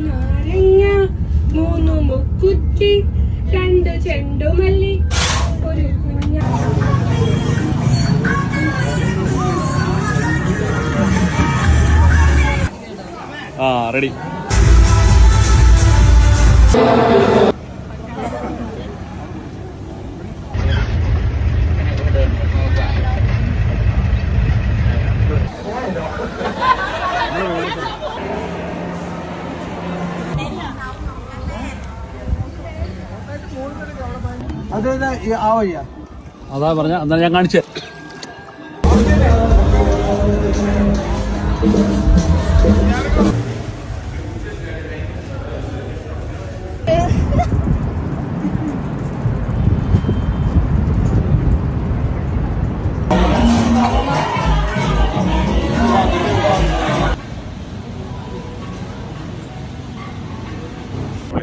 നാരങ്ങ 3 മുക്കുറ്റി 2 ചെണ്ടുമല്ലി 1 കുഞ്ഞ. റെഡി. അതാ പറഞ്ഞ എന്നാ ഞാൻ കാണിച്ചേ.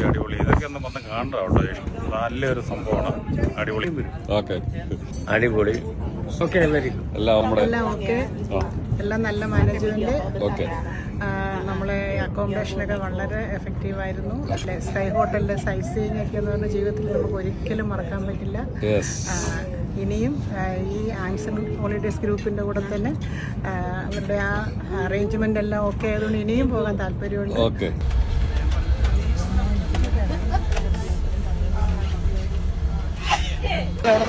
അടിപൊളി. ഇതൊക്കെ ഒന്ന് വന്ന് കാണണ്ട അവിടെ. നല്ലൊരു സംഭവമാണ്. അടിപൊളി. ഓക്കെ, അടിപൊളി. ഓക്കെ, എല്ലാം നമ്മുടെ എല്ലാം നല്ല മാനേജ്മെന്റ്. ഓക്കെ, നമ്മളെ അക്കോമഡേഷനൊക്കെ വളരെ എഫക്റ്റീവായിരുന്നു. സ്കൈ ഹോട്ടലിലെ സൈറ്റ് സീയിങ് ഒക്കെ എന്ന് പറഞ്ഞ ജീവിതത്തിൽ നമുക്ക് ഒരിക്കലും മറക്കാൻ പറ്റില്ല. ഇനിയും ഈ ആൻസൺ ഹോളിഡേയ്സ് ഗ്രൂപ്പിൻ്റെ കൂടെ തന്നെ അവരുടെ ആ അറേഞ്ച്മെന്റ് എല്ലാം ഓക്കെ ആയതുകൊണ്ട് ഇനിയും പോകാൻ താല്പര്യമുണ്ട്. ഓക്കെ. അവിടെ